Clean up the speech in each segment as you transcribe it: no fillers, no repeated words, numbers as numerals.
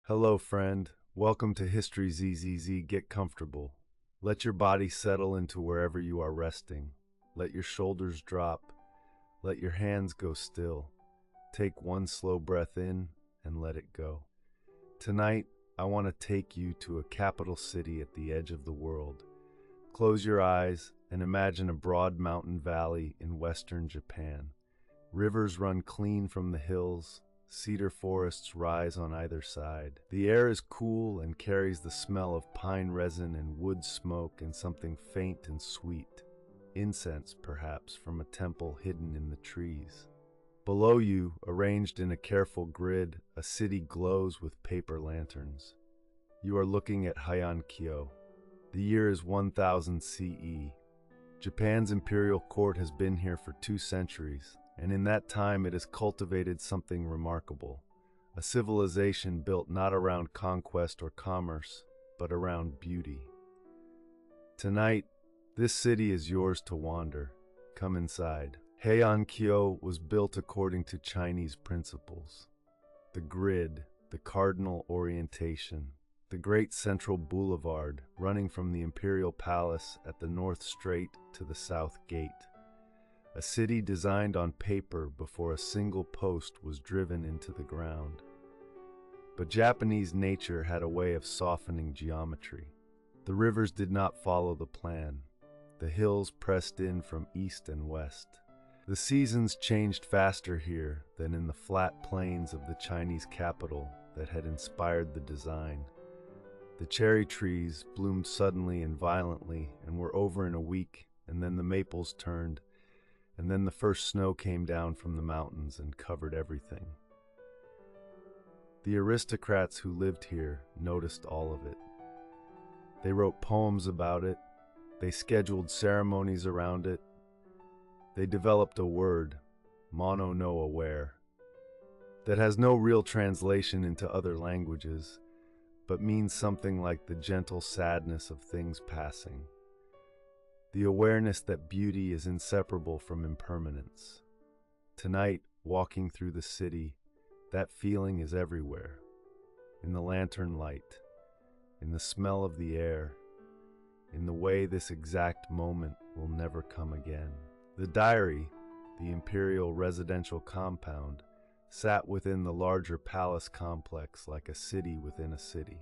Hello, friend. Welcome to History ZZZ. Get comfortable. Let your body settle into wherever you are resting. Let your shoulders drop. Let your hands go still. Take one slow breath in and let it go. Tonight, I want to take you to a capital city at the edge of the world. Close your eyes and imagine a broad mountain valley in western Japan. Rivers run clean from the hills. Cedar forests rise on either side. The air is cool and carries the smell of pine resin and wood smoke and something faint and sweet. Incense, perhaps, from a temple hidden in the trees. Below you, arranged in a careful grid, a city glows with paper lanterns. You are looking at Heian Kyoto. The year is 1000 CE. Japan's imperial court has been here for 2 centuries. And in that time it has cultivated something remarkable, a civilization built not around conquest or commerce, but around beauty. Tonight, this city is yours to wander. Come inside. Heian Kyoto was built according to Chinese principles. The grid, the cardinal orientation, the great central boulevard running from the imperial palace at the north strait to the south gate. A city designed on paper before a single post was driven into the ground. But Japanese nature had a way of softening geometry. The rivers did not follow the plan. The hills pressed in from east and west. The seasons changed faster here than in the flat plains of the Chinese capital that had inspired the design. The cherry trees bloomed suddenly and violently and were over in a week, and then the maples turned. And then the first snow came down from the mountains and covered everything. The aristocrats who lived here noticed all of it. They wrote poems about it. They scheduled ceremonies around it. They developed a word, mono no aware, that has no real translation into other languages, but means something like the gentle sadness of things passing. The awareness that beauty is inseparable from impermanence. Tonight, walking through the city, that feeling is everywhere. In the lantern light, in the smell of the air, in the way this exact moment will never come again. The diary, the imperial residential compound, sat within the larger palace complex like a city within a city.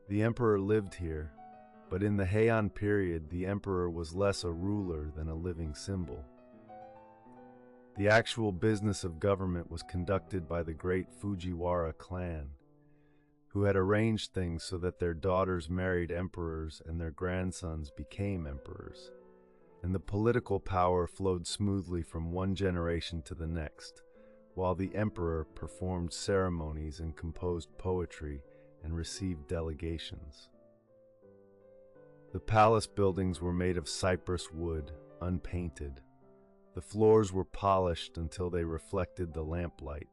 The emperor lived here. But in the Heian period, the emperor was less a ruler than a living symbol. The actual business of government was conducted by the great Fujiwara clan, who had arranged things so that their daughters married emperors and their grandsons became emperors. And the political power flowed smoothly from one generation to the next, while the emperor performed ceremonies and composed poetry and received delegations. The palace buildings were made of cypress wood, unpainted. The floors were polished until they reflected the lamplight.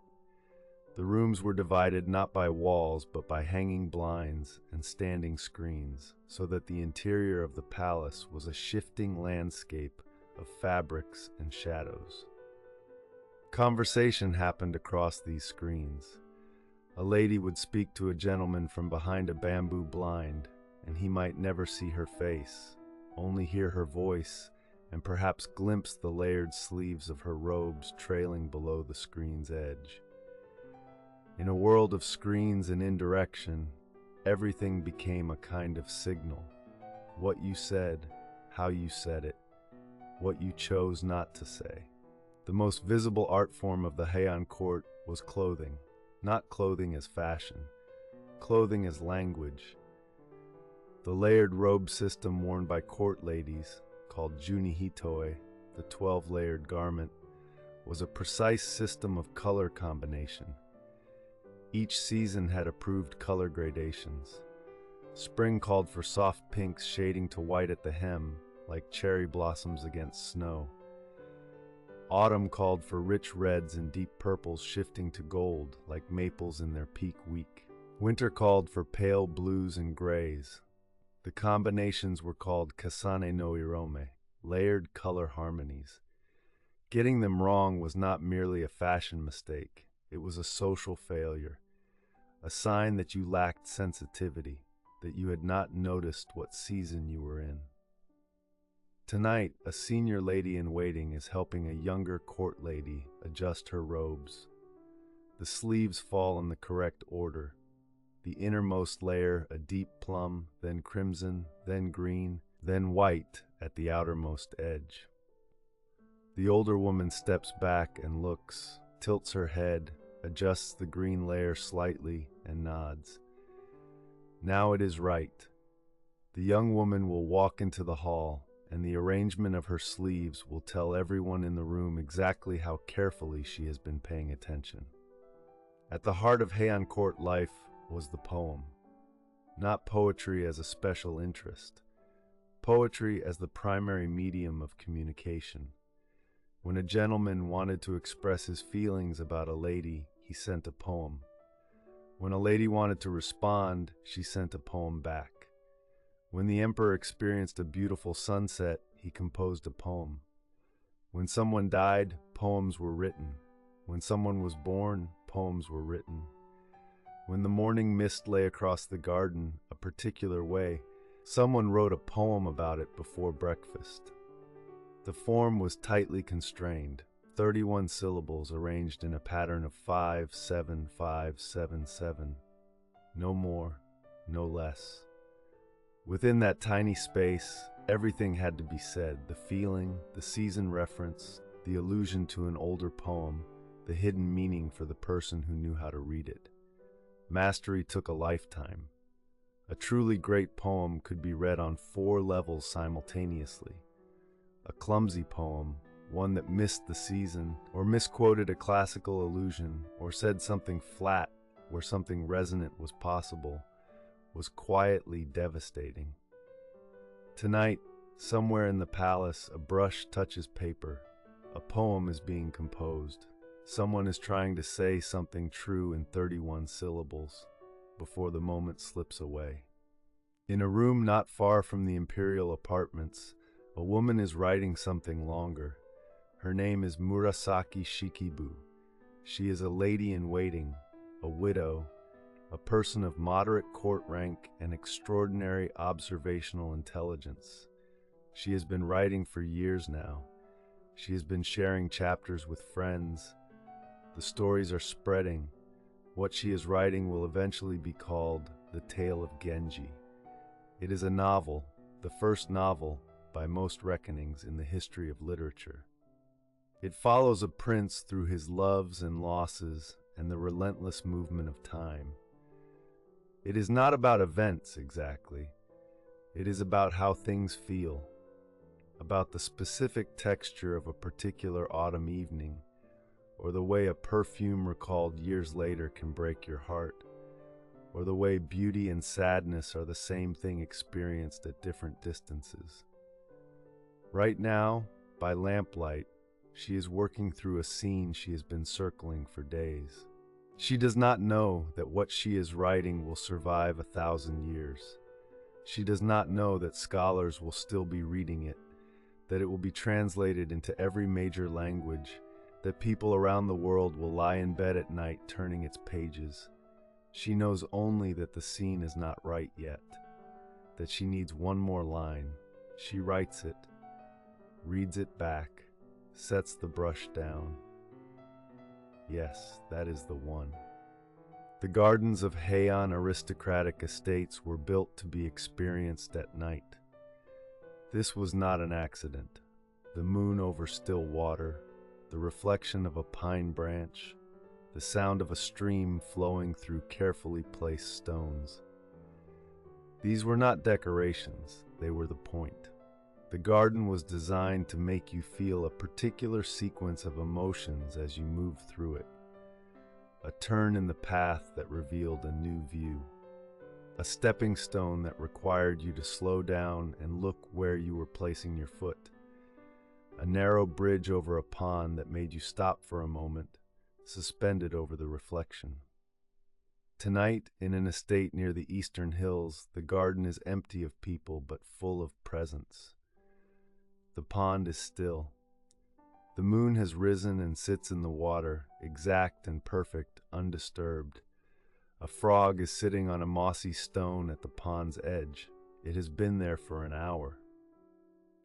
The rooms were divided not by walls but by hanging blinds and standing screens, so that the interior of the palace was a shifting landscape of fabrics and shadows. Conversation happened across these screens. A lady would speak to a gentleman from behind a bamboo blind, and he might never see her face, only hear her voice, and perhaps glimpse the layered sleeves of her robes trailing below the screen's edge. In a world of screens and indirection, everything became a kind of signal. What you said, how you said it, what you chose not to say. The most visible art form of the Heian court was clothing, not clothing as fashion, clothing as language. The layered robe system worn by court ladies, called junihitoi, the 12-layered garment, was a precise system of color combination. Each season had approved color gradations. Spring called for soft pinks shading to white at the hem, like cherry blossoms against snow. Autumn called for rich reds and deep purples shifting to gold, like maples in their peak week. Winter called for pale blues and grays. The combinations were called kasane no irome, layered color harmonies. Getting them wrong was not merely a fashion mistake, it was a social failure. a sign that you lacked sensitivity, that you had not noticed what season you were in. Tonight, a senior lady-in-waiting is helping a younger court lady adjust her robes. The sleeves fall in the correct order. The innermost layer a deep plum, then crimson, then green, then white at the outermost edge. The older woman steps back and looks, tilts her head, adjusts the green layer slightly, and nods. Now it is right. The young woman will walk into the hall, and the arrangement of her sleeves will tell everyone in the room exactly how carefully she has been paying attention. At the heart of Heian court life was the poem. Not poetry as a special interest. Poetry as the primary medium of communication. When a gentleman wanted to express his feelings about a lady, he sent a poem. When a lady wanted to respond, she sent a poem back. When the emperor experienced a beautiful sunset, he composed a poem. When someone died, poems were written. When someone was born, poems were written. When the morning mist lay across the garden a particular way, someone wrote a poem about it before breakfast. The form was tightly constrained, 31 syllables arranged in a pattern of 5, 7, 5, 7, 7. No more, no less. Within that tiny space, everything had to be said: the feeling, the season reference, the allusion to an older poem, the hidden meaning for the person who knew how to read it. Mastery took a lifetime. A truly great poem could be read on 4 levels simultaneously. A clumsy poem, one that missed the season, or misquoted a classical allusion, or said something flat where something resonant was possible, was quietly devastating. Tonight, somewhere in the palace, a brush touches paper. A poem is being composed. Someone is trying to say something true in 31 syllables before the moment slips away. In a room not far from the imperial apartments, a woman is writing something longer. Her name is Murasaki Shikibu. She is a lady-in-waiting, a widow, a person of moderate court rank and extraordinary observational intelligence. She has been writing for years now. She has been sharing chapters with friends. The stories are spreading. What she is writing will eventually be called The Tale of Genji. It is a novel, the first novel, by most reckonings, in the history of literature. It follows a prince through his loves and losses and the relentless movement of time. It is not about events exactly. It is about how things feel, about the specific texture of a particular autumn evening, or the way a perfume recalled years later can break your heart, or the way beauty and sadness are the same thing experienced at different distances. Right now, by lamplight, she is working through a scene she has been circling for days. She does not know that what she is writing will survive 1,000 years. She does not know that scholars will still be reading it, that it will be translated into every major language, that people around the world will lie in bed at night turning its pages. She knows only that the scene is not right yet, that she needs one more line. She writes it, reads it back, sets the brush down. Yes, that is the one. The gardens of Heian aristocratic estates were built to be experienced at night. This was not an accident. The moon over still water, the reflection of a pine branch, the sound of a stream flowing through carefully placed stones. These were not decorations, they were the point. The garden was designed to make you feel a particular sequence of emotions as you moved through it. A turn in the path that revealed a new view. A stepping stone that required you to slow down and look where you were placing your foot. A narrow bridge over a pond that made you stop for a moment, suspended over the reflection. Tonight, in an estate near the eastern hills, the garden is empty of people but full of presence. The pond is still. The moon has risen and sits in the water, exact and perfect, undisturbed. A frog is sitting on a mossy stone at the pond's edge. It has been there for an hour.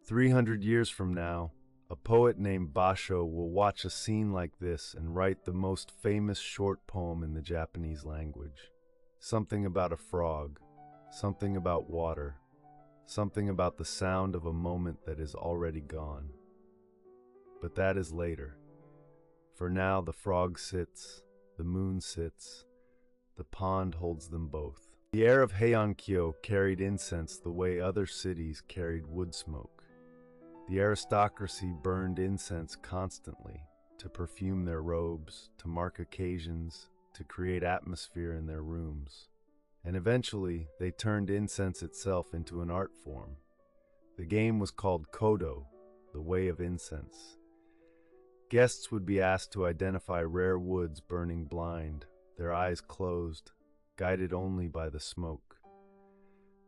300 years from now, a poet named Basho will watch a scene like this and write the most famous short poem in the Japanese language. Something about a frog, something about water, something about the sound of a moment that is already gone. But that is later. For now, the frog sits, the moon sits, the pond holds them both. The air of Heian-kyo carried incense the way other cities carried wood smoke. The aristocracy burned incense constantly to perfume their robes, to mark occasions, to create atmosphere in their rooms. And eventually, they turned incense itself into an art form. The game was called Kodo, the Way of Incense. Guests would be asked to identify rare woods burning blind, their eyes closed, guided only by the smoke.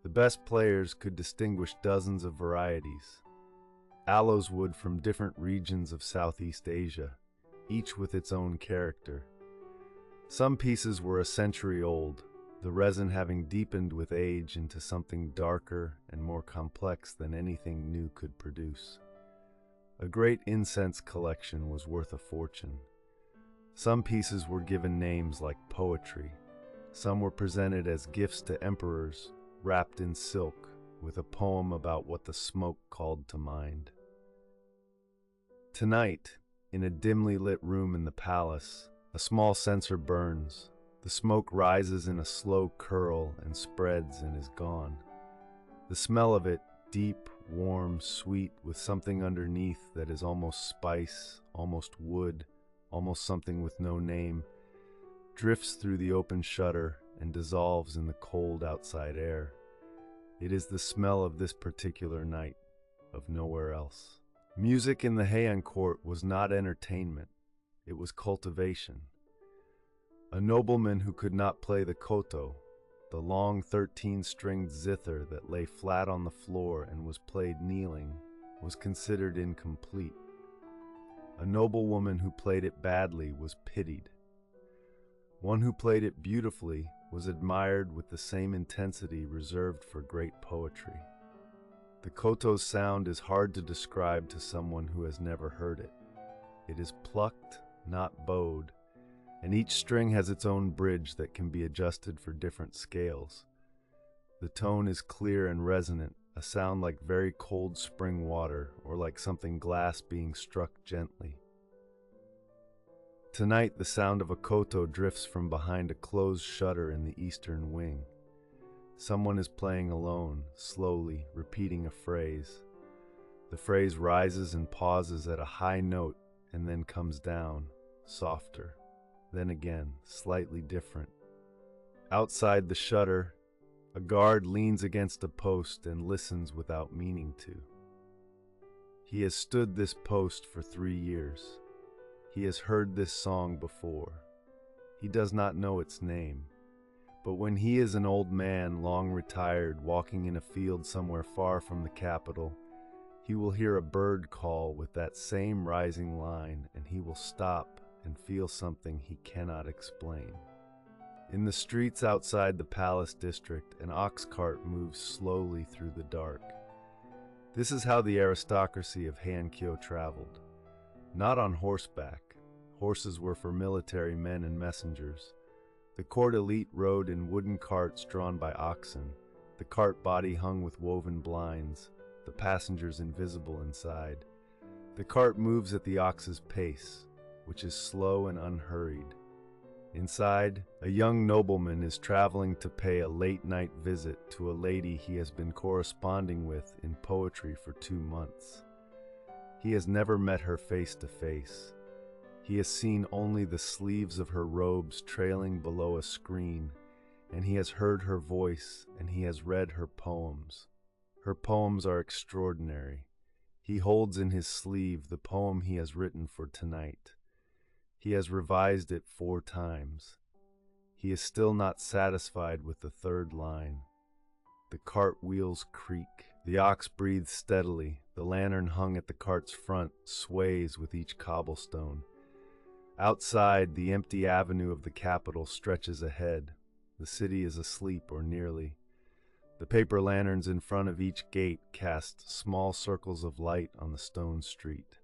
The best players could distinguish dozens of varieties. Aloes wood from different regions of Southeast Asia, each with its own character. Some pieces were a century old, the resin having deepened with age into something darker and more complex than anything new could produce. A great incense collection was worth a fortune. Some pieces were given names like poetry. Some were presented as gifts to emperors, wrapped in silk, with a poem about what the smoke called to mind. Tonight, in a dimly lit room in the palace, a small censer burns. The smoke rises in a slow curl and spreads and is gone. The smell of it, deep, warm, sweet, with something underneath that is almost spice, almost wood, almost something with no name, drifts through the open shutter and dissolves in the cold outside air. It is the smell of this particular night, of nowhere else. Music in the Heian court was not entertainment, it was cultivation. A nobleman who could not play the koto, the long 13-stringed zither that lay flat on the floor and was played kneeling, was considered incomplete. A noblewoman who played it badly was pitied. One who played it beautifully was admired with the same intensity reserved for great poetry. The koto's sound is hard to describe to someone who has never heard it. It is plucked, not bowed, and each string has its own bridge that can be adjusted for different scales. The tone is clear and resonant, a sound like very cold spring water or like something glass being struck gently. Tonight, the sound of a koto drifts from behind a closed shutter in the eastern wing. Someone is playing alone, slowly, repeating a phrase. The phrase rises and pauses at a high note and then comes down, softer. Then again, slightly different. Outside the shutter, a guard leans against a post and listens without meaning to. He has stood this post for 3 years. He has heard this song before. He does not know its name. But when he is an old man, long retired, walking in a field somewhere far from the capital, he will hear a bird call with that same rising line, and he will stop and feel something he cannot explain. In the streets outside the palace district, an ox cart moves slowly through the dark. This is how the aristocracy of Heian-kyo traveled. Not on horseback. Horses were for military men and messengers. The court elite rode in wooden carts drawn by oxen, the cart body hung with woven blinds, the passengers invisible inside. The cart moves at the ox's pace, which is slow and unhurried. Inside, a young nobleman is traveling to pay a late-night visit to a lady he has been corresponding with in poetry for 2 months. He has never met her face to face. He has seen only the sleeves of her robes trailing below a screen, and he has heard her voice, and he has read her poems. Her poems are extraordinary. He holds in his sleeve the poem he has written for tonight. He has revised it 4 times. He is still not satisfied with the 3rd line. The cart wheels creak. The ox breathes steadily. The lantern hung at the cart's front sways with each cobblestone. Outside, the empty avenue of the capital stretches ahead. The city is asleep, or nearly. The paper lanterns in front of each gate cast small circles of light on the stone street.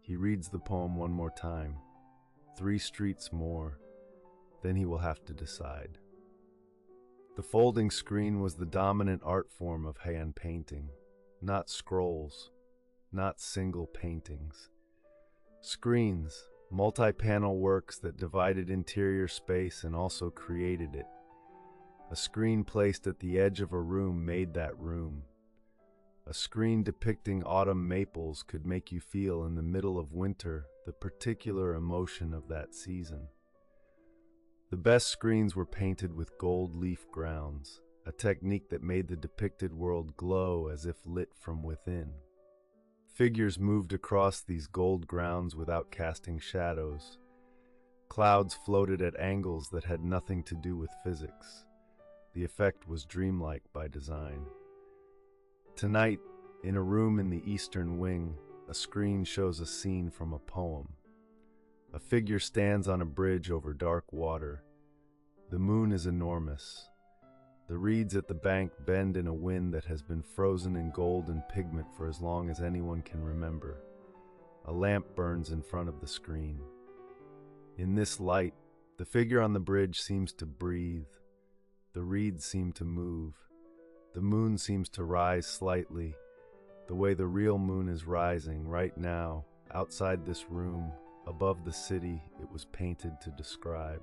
He reads the poem one more time. 3 streets more, then he will have to decide. The folding screen was the dominant art form of Heian painting, not scrolls, not single paintings. Screens, multi-panel works that divided interior space and also created it. A screen placed at the edge of a room made that room. A screen depicting autumn maples could make you feel in the middle of winter the particular emotion of that season. The best screens were painted with gold leaf grounds, a technique that made the depicted world glow as if lit from within. Figures moved across these gold grounds without casting shadows. Clouds floated at angles that had nothing to do with physics. The effect was dreamlike by design. Tonight, in a room in the eastern wing, a screen shows a scene from a poem. A figure stands on a bridge over dark water. The moon is enormous. The reeds at the bank bend in a wind that has been frozen in gold and pigment for as long as anyone can remember. A lamp burns in front of the screen. In this light, the figure on the bridge seems to breathe. The reeds seem to move. The moon seems to rise slightly, the way the real moon is rising right now, outside this room, above the city it was painted to describe.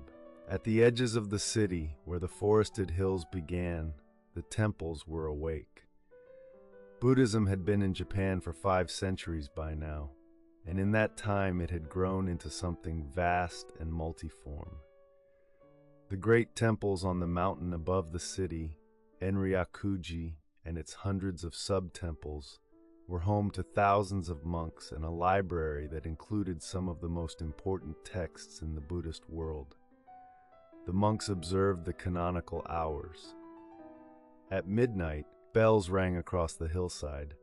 At the edges of the city, where the forested hills began, the temples were awake. Buddhism had been in Japan for 5 centuries by now, and in that time it had grown into something vast and multiform. The great temples on the mountain above the city, Enryakuji, and its hundreds of sub-temples, were home to thousands of monks and a library that included some of the most important texts in the Buddhist world. The monks observed the canonical hours. At midnight, bells rang across the hillside.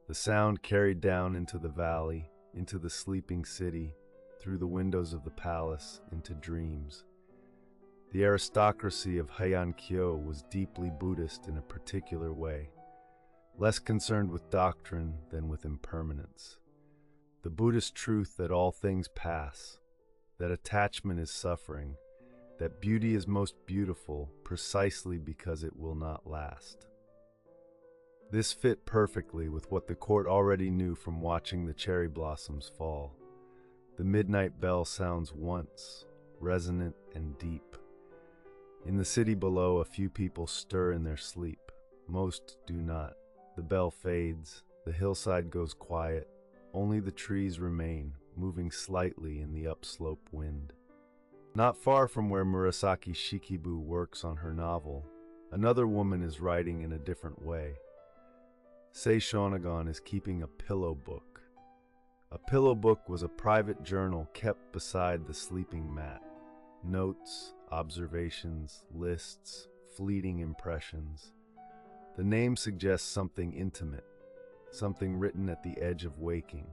The sound carried down into the valley, into the sleeping city, through the windows of the palace, into dreams. The aristocracy of Heian Kyoto was deeply Buddhist in a particular way, less concerned with doctrine than with impermanence. The Buddhist truth that all things pass, that attachment is suffering, that beauty is most beautiful precisely because it will not last. This fit perfectly with what the court already knew from watching the cherry blossoms fall. The midnight bell sounds once, resonant and deep. In the city below, a few people stir in their sleep. Most do not. The bell fades, the hillside goes quiet, only the trees remain, moving slightly in the upslope wind. Not far from where Murasaki Shikibu works on her novel, another woman is writing in a different way. Sei Shonagon is keeping a pillow book. A pillow book was a private journal kept beside the sleeping mat. Notes, observations, lists, fleeting impressions. The name suggests something intimate, something written at the edge of waking.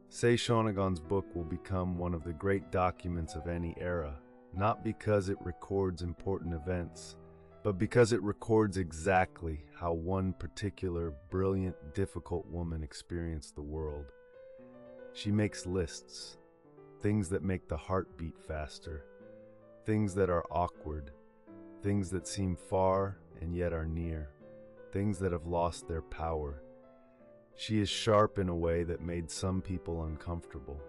Sei Shonagon's book will become one of the great documents of any era, not because it records important events, but because it records exactly how one particular, brilliant, difficult woman experienced the world. She makes lists, things that make the heart beat faster, things that are awkward, things that seem far and yet are near, things that have lost their power. She is sharp in a way that made some people uncomfortable.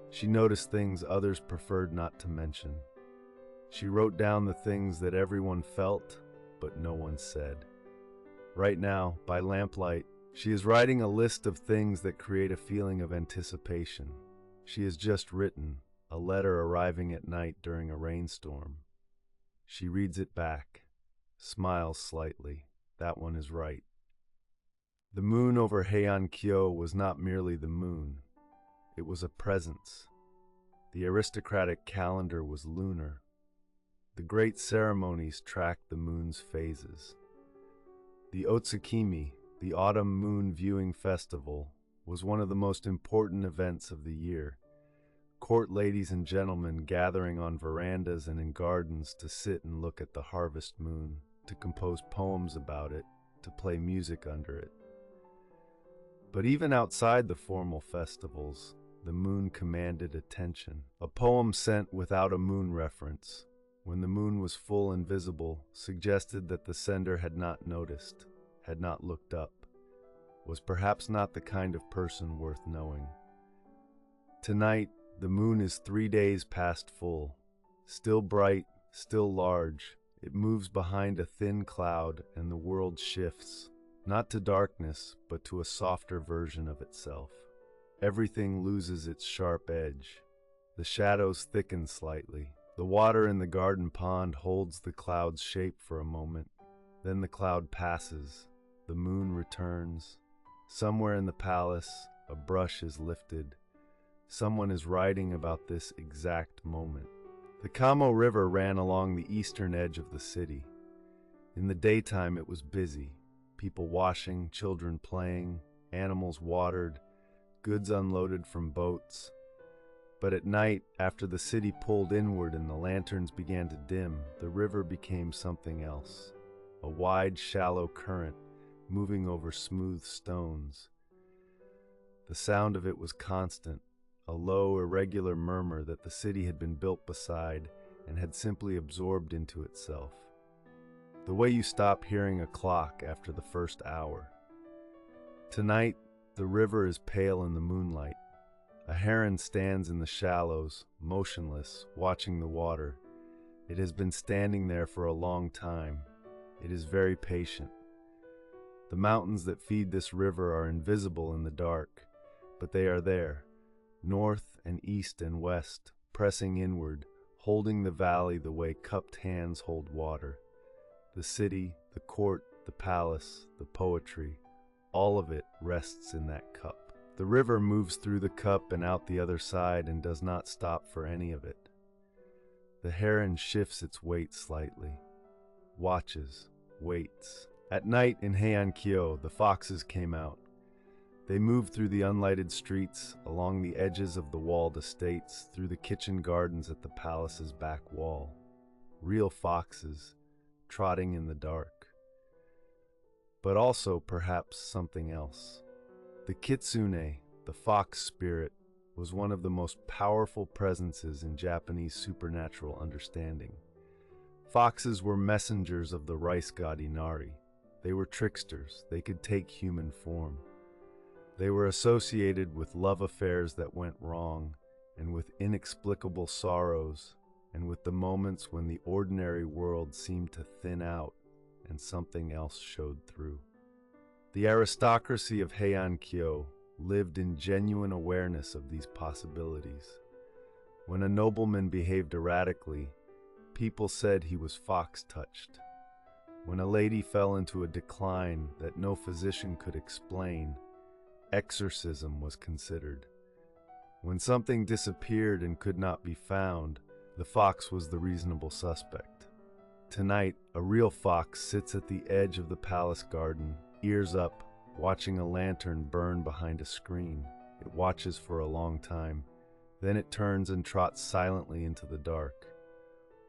She noticed things others preferred not to mention. She wrote down the things that everyone felt, but no one said. Right now, by lamplight, she is writing a list of things that create a feeling of anticipation. She has just written a letter arriving at night during a rainstorm. She reads it back, smiles slightly. That one is right. The moon over Heian Kyoto was not merely the moon. It was a presence. The aristocratic calendar was lunar. The great ceremonies tracked the moon's phases. The Otsukimi, the autumn moon viewing festival, was one of the most important events of the year. court ladies and gentlemen gathering on verandas and in gardens to sit and look at the harvest moon, to compose poems about it, to play music under it. But even outside the formal festivals, the moon commanded attention. A poem sent without a moon reference, when the moon was full and visible, suggested that the sender had not noticed, had not looked up, was perhaps not the kind of person worth knowing. Tonight, the moon is 3 days past full. Still bright, still large, it moves behind a thin cloud and the world shifts, not to darkness, but to a softer version of itself. Everything loses its sharp edge. The shadows thicken slightly. The water in the garden pond holds the cloud's shape for a moment. Then the cloud passes. The moon returns. Somewhere in the palace, a brush is lifted. Someone is writing about this exact moment. The Kamo River ran along the eastern edge of the city. In the daytime, it was busy. People washing, children playing, animals watered, goods unloaded from boats. But at night, after the city pulled inward and the lanterns began to dim, the river became something else. A wide, shallow current moving over smooth stones. The sound of it was constant, a low, irregular murmur that the city had been built beside and had simply absorbed into itself. The way you stop hearing a clock after the first hour. Tonight, the river is pale in the moonlight. A heron stands in the shallows, motionless, watching the water. It has been standing there for a long time. It is very patient. The mountains that feed this river are invisible in the dark, but they are there, north and east and west, pressing inward, holding the valley the way cupped hands hold water. The city, the court, the palace, the poetry, all of it rests in that cup. The river moves through the cup and out the other side and does not stop for any of it. The heron shifts its weight slightly, watches, waits. At night in Heian Kyoto, the foxes came out. They moved through the unlighted streets, along the edges of the walled estates, through the kitchen gardens at the palace's back wall. Real foxes, trotting in the dark. But also perhaps something else. The kitsune, the fox spirit, was one of the most powerful presences in Japanese supernatural understanding. Foxes were messengers of the rice god Inari. They were tricksters. They could take human form. They were associated with love affairs that went wrong, and with inexplicable sorrows, and with the moments when the ordinary world seemed to thin out and something else showed through. The aristocracy of Heian Kyoto lived in genuine awareness of these possibilities. When a nobleman behaved erratically, people said he was fox-touched. When a lady fell into a decline that no physician could explain, exorcism was considered. When something disappeared and could not be found, the fox was the reasonable suspect. Tonight, a real fox sits at the edge of the palace garden, ears up, watching a lantern burn behind a screen. It watches for a long time. Then it turns and trots silently into the dark.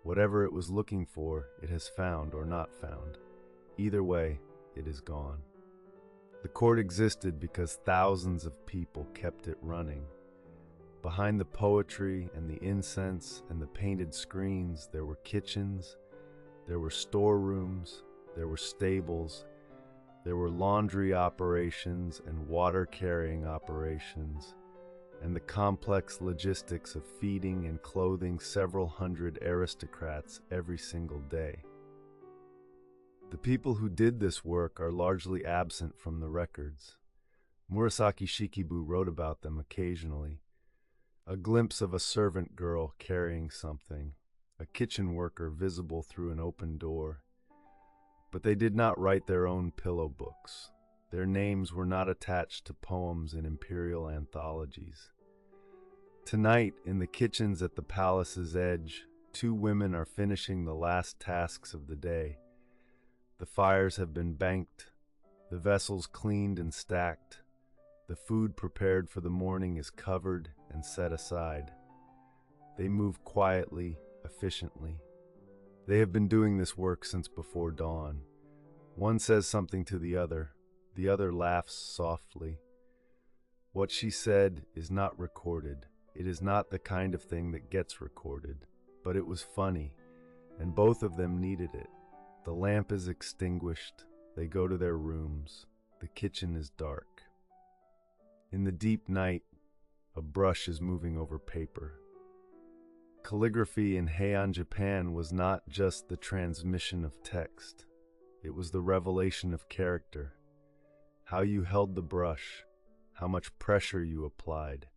Whatever it was looking for, it has found or not found. Either way, it is gone. The court existed because thousands of people kept it running. Behind the poetry and the incense and the painted screens, there were kitchens, there were storerooms, there were stables, there were laundry operations and water-carrying operations, and the complex logistics of feeding and clothing several hundred aristocrats every single day. The people who did this work are largely absent from the records. Murasaki Shikibu wrote about them occasionally. A glimpse of a servant girl carrying something, a kitchen worker visible through an open door. But they did not write their own pillow books. Their names were not attached to poems in imperial anthologies. Tonight, in the kitchens at the palace's edge, 2 women are finishing the last tasks of the day. The fires have been banked, the vessels cleaned and stacked, the food prepared for the morning is covered and set aside. They move quietly, efficiently. They have been doing this work since before dawn. One says something to the other laughs softly. What she said is not recorded. It is not the kind of thing that gets recorded, but it was funny, and both of them needed it. The lamp is extinguished. They go to their rooms. The kitchen is dark. In the deep night, a brush is moving over paper. Calligraphy in Heian, Japan was not just the transmission of text. It was the revelation of character. How you held the brush, how much pressure you applied,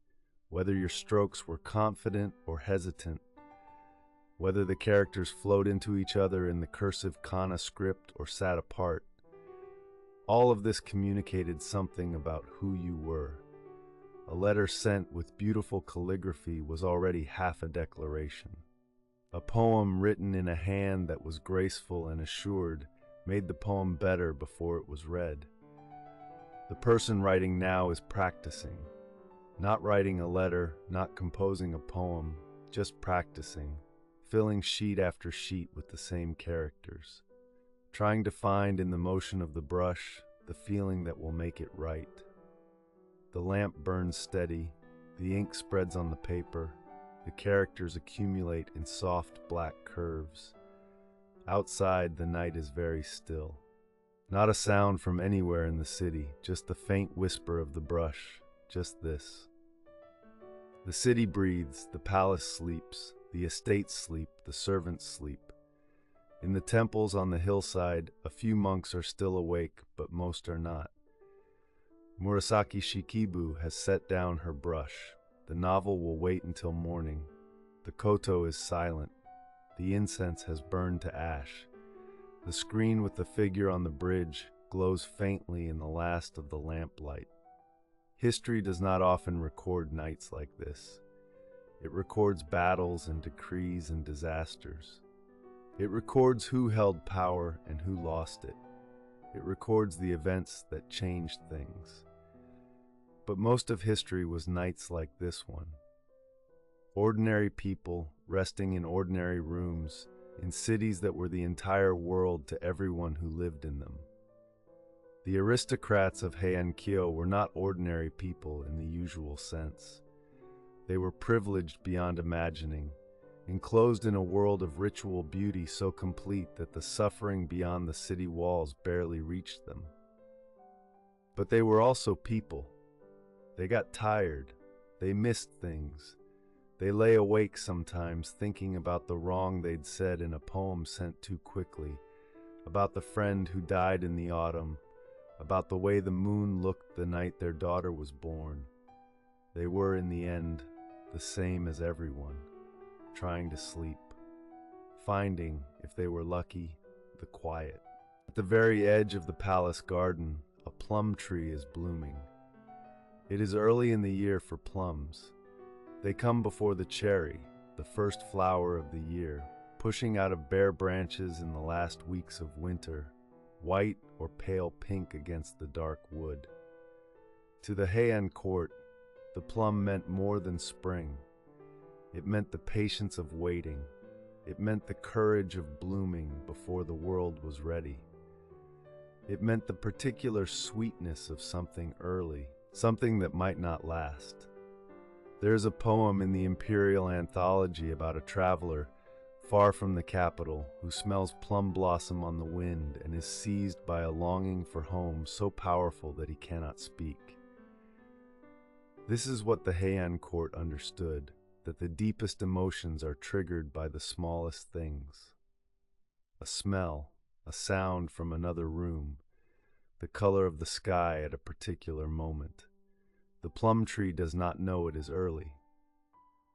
whether your strokes were confident or hesitant, whether the characters flowed into each other in the cursive kana script or sat apart. All of this communicated something about who you were. A letter sent with beautiful calligraphy was already half a declaration. A poem written in a hand that was graceful and assured made the poem better before it was read. The person writing now is practicing. Not writing a letter, not composing a poem, just practicing, filling sheet after sheet with the same characters, trying to find in the motion of the brush the feeling that will make it right. The lamp burns steady, the ink spreads on the paper, the characters accumulate in soft black curves. Outside, the night is very still. Not a sound from anywhere in the city, just the faint whisper of the brush, just this. The city breathes, the palace sleeps, the estates sleep, the servants sleep. In the temples on the hillside, a few monks are still awake, but most are not. Murasaki Shikibu has set down her brush. The novel will wait until morning. The koto is silent. The incense has burned to ash. The screen with the figure on the bridge glows faintly in the last of the lamplight. History does not often record nights like this. It records battles and decrees and disasters. It records who held power and who lost it. It records the events that changed things. But most of history was nights like this one. Ordinary people resting in ordinary rooms in cities that were the entire world to everyone who lived in them. The aristocrats of Heian-kyo were not ordinary people in the usual sense. They were privileged beyond imagining, enclosed in a world of ritual beauty so complete that the suffering beyond the city walls barely reached them. But they were also people. They got tired. They missed things. They lay awake sometimes thinking about the wrong they'd said in a poem sent too quickly, about the friend who died in the autumn, about the way the moon looked the night their daughter was born. They were, in the end, the same as everyone, trying to sleep, finding, if they were lucky, the quiet. At the very edge of the palace garden, a plum tree is blooming. It is early in the year for plums. They come before the cherry, the first flower of the year, pushing out of bare branches in the last weeks of winter, white or pale pink against the dark wood. To the Heian court, the plum meant more than spring. It meant the patience of waiting. It meant the courage of blooming before the world was ready. It meant the particular sweetness of something early, something that might not last. There's a poem in the imperial anthology about a traveler far from the capital who smells plum blossom on the wind and is seized by a longing for home so powerful that he cannot speak. This is what the Heian court understood, that the deepest emotions are triggered by the smallest things. A smell, a sound from another room, the color of the sky at a particular moment. The plum tree does not know it is early.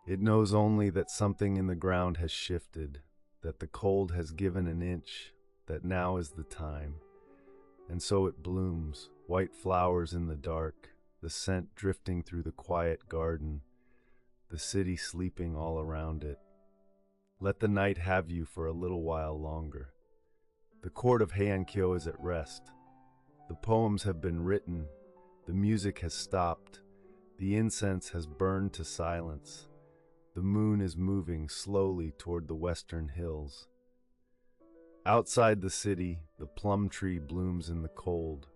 It knows only that something in the ground has shifted, that the cold has given an inch, that now is the time. And so it blooms, white flowers in the dark, the scent drifting through the quiet garden, the city sleeping all around it. Let the night have you for a little while longer. The court of Heian-kyo is at rest. The poems have been written, the music has stopped, the incense has burned to silence. The moon is moving slowly toward the western hills. Outside the city, the plum tree blooms in the cold,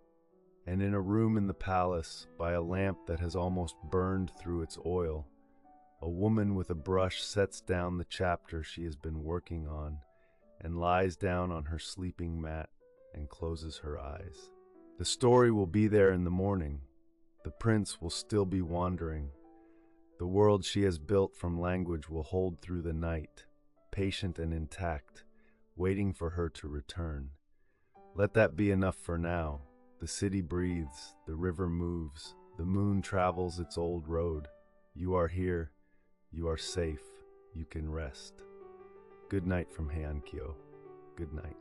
and in a room in the palace, by a lamp that has almost burned through its oil, a woman with a brush sets down the chapter she has been working on and lies down on her sleeping mat and closes her eyes. The story will be there in the morning. The prince will still be wandering. The world she has built from language will hold through the night, patient and intact, waiting for her to return. Let that be enough for now. The city breathes, the river moves, the moon travels its old road. You are here, you are safe, you can rest. Good night from Heian-kyo. Good night.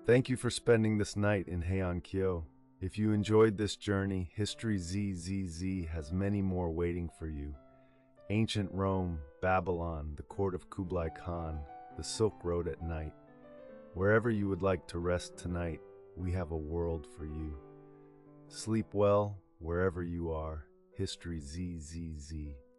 Thank you for spending this night in Heian-kyo. If you enjoyed this journey, History ZZZ has many more waiting for you. Ancient Rome, Babylon, the court of Kublai Khan, the Silk Road at night. Wherever you would like to rest tonight, we have a world for you. Sleep well, wherever you are. History ZZZ.